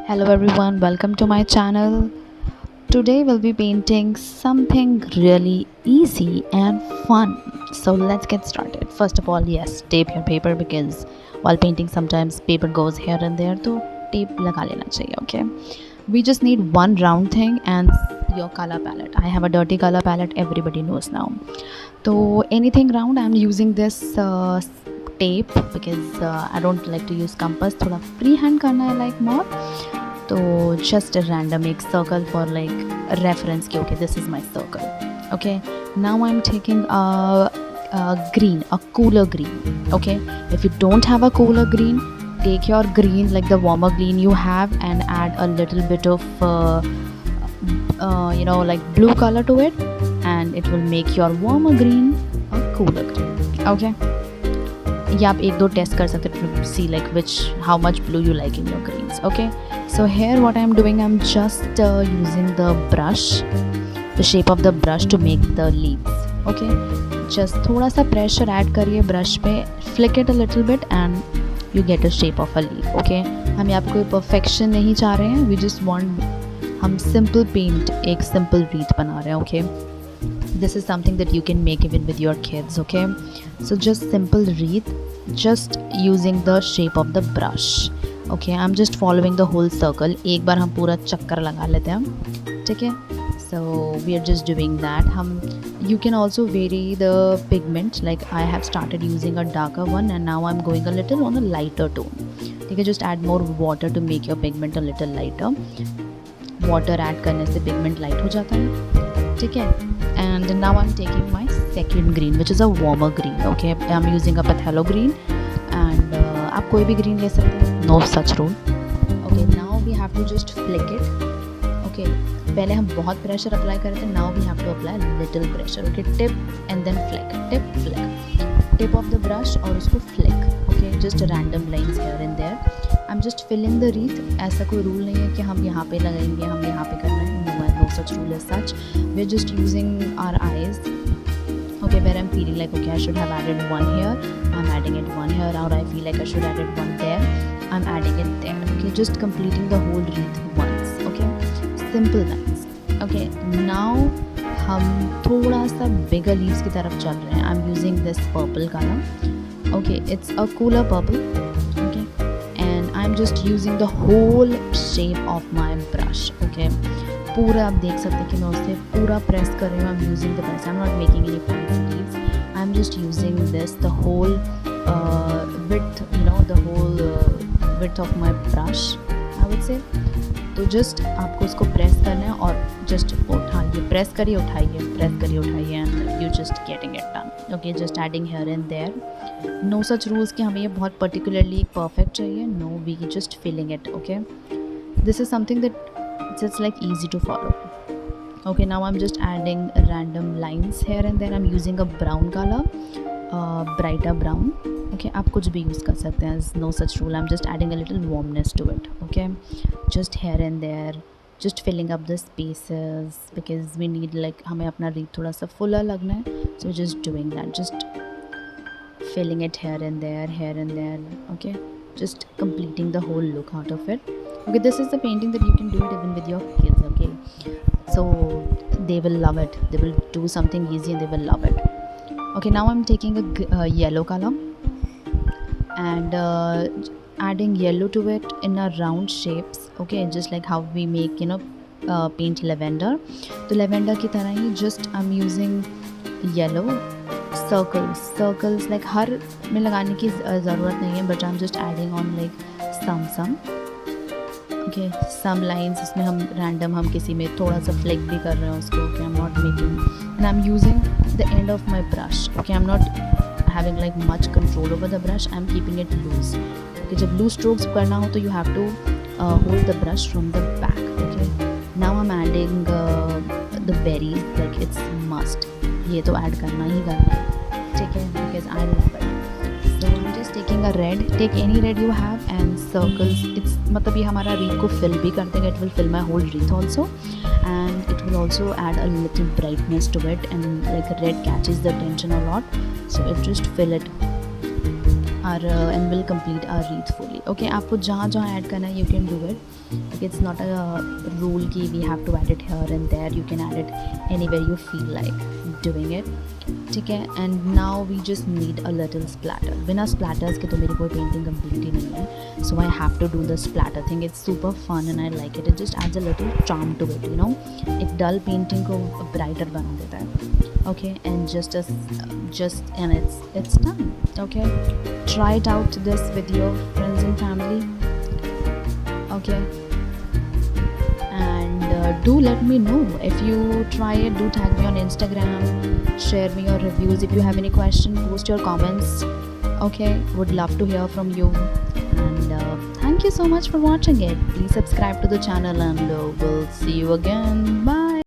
Hello everyone, welcome to my channel. Today we'll be painting something really easy and fun. So let's get started. First of all, yes, tape your paper because while painting sometimes paper goes here and there, so tape laga lena chahiye, okay? We just need one round thing and your color palette. I have a dirty color palette, everybody knows now. So anything round, I'm using this tape because I don't like to use compass. Thoda freehand karna I like more. So just a random एक circle for like a reference कि okay, this is my circle. Okay, now I'm taking a green, a cooler green. Okay, if you don't have a cooler green, take your green, like the warmer green you have, and add a little bit of like blue color to it, and it will make your warmer green a cooler green. Okay, या आप एक दो test कर सकते हो to see like how much blue you like in your greens. Okay, so here what I'm doing, I'm just using the brush, the shape of the brush to make the leaves. Okay, just थोड़ा सा pressure add करिए brush पे, flick it a little bit and you get a shape of a leaf. Okay, हम यहाँ पे कोई perfection नहीं चाह रहे हैं, we just want, हम simple paint एक simple wreath बना रहे हैं. Okay, this is something that you can make even with your kids. Okay, so just simple wreath, just using the shape of the brush. Okay, I'm just following the whole circle. एक बार हम पूरा चक्कर लगा लेते हैं, ठीक है? So we are just doing that. You can also vary the pigment. Like I have started using a darker one and now I'm going a little on a lighter tone. ठीक है, just add more water to make your pigment a little lighter. Water add करने से pigment light हो जाता है, ठीक है? And now I'm taking my second green, which is a warmer green. Okay, I'm using a phthalo green, and आप कोई भी green ले सकते हैं, no such rule. Okay, now we have to just flick it. Okay, पहले हम बहुत pressure apply कर रहे थे, now we have to apply little pressure. Okay, tip and then flick, tip flick, tip of the brush और उसको flick. Okay, just random lines here and there. I'm just filling the wreath. ऐसा कोई rule नहीं है कि हम यहाँ पे लगाएंगे, हम यहाँ पे करना है. No such rule as such. We're just using our eyes. Okay, where I'm feeling like okay, I should have added one here, I'm adding it one here. Or I feel like I should have added one there, I'm adding it there. Okay, just completing the whole wreath once. Okay, simple lines. Okay, now हम थोड़ा सा bigger leaves की तरफ चल रहे हैं. I'm using this purple color. Okay, it's a cooler purple. Okay, and I'm just using the whole shape of my brush. Okay, पूरा आप देख सकते हैं कि मैं उससे पूरा प्रेस कर रही हूँ. I am using the press, I am not making any fancy leaves. I am just using this the whole width, the whole width of my brush, I would say. तो जस्ट आपको उसको press करना है और just उठाइए, press करिए, उठाइए, press करिए, उठाइए, and you just getting it done. Okay, just adding here and there. No such rules कि हमें ये बहुत पर्टिकुलरली परफेक्ट चाहिए. No, we just filling it. Okay, this is something that it's like easy to follow. Okay, now I'm just adding random lines here and there. I'm using a brown color, brighter brown. Okay, आप कुछ भी use कर सकते हैं, no such rule. I'm just adding a little warmness to it. Okay, just here and there, just filling up the spaces because we need like हमें अपना wreath थोड़ा सा fuller लगना है. So just doing that, just filling it here and there, here and there. Okay, just completing the whole look out of it. Okay, this is the painting that you can do it even with your kids. Okay, so they will love it. They will do something easy and they will love it. Okay, now I'm taking a yellow color and adding yellow to it in a round shapes. Okay, just like how we make paint lavender. तो lavender की तरह ही just I'm using yellow circles like हर में लगाने की ज़रूरत नहीं है, but I'm just adding on like some. Okay, some lines इसमें हम random हम किसी में थोड़ा सा flick भी कर रहे हैं उसको. Okay, I'm not making, and I'm using the end of my brush. Okay, I'm not having like much control over the brush. I'm keeping it loose. Okay, जब loose strokes करना हो तो you have to hold the brush from the back. Okay, now I'm adding the berries, like it's must. ये तो add करना ही करना है, ठीक है, because I love it. So I'm just taking a red, take any red you have and circles. It's मतलब ये हमारा wreath को fill भी कर देगा. It will fill my whole wreath also, and it will also add a little brightness to it, and like red catches the attention a lot, so it just fill it our and will complete our wreath fully. Okay, आपको जहाँ जहाँ add करना है you can do it. Okay, it's not a rule कि we have to add it here and there. You can add it anywhere you feel like doing it. ठीक है, and now we just need a little splatter. बिना splatters के तो मेरी कोई painting complete ही नहीं है. So I have to do the splatter thing. It's super fun and I like it. It just adds a little charm to it, you know. एक dull painting को brighter बना देता है. Okay, and and it's done. Okay, try it out this with your friends and family. Okay, and do let me know if you try it. Do tag me on Instagram, share me your reviews. If you have any question, post your comments. Okay, would love to hear from you. And thank you so much for watching it. Please subscribe to the channel and we'll see you again. Bye.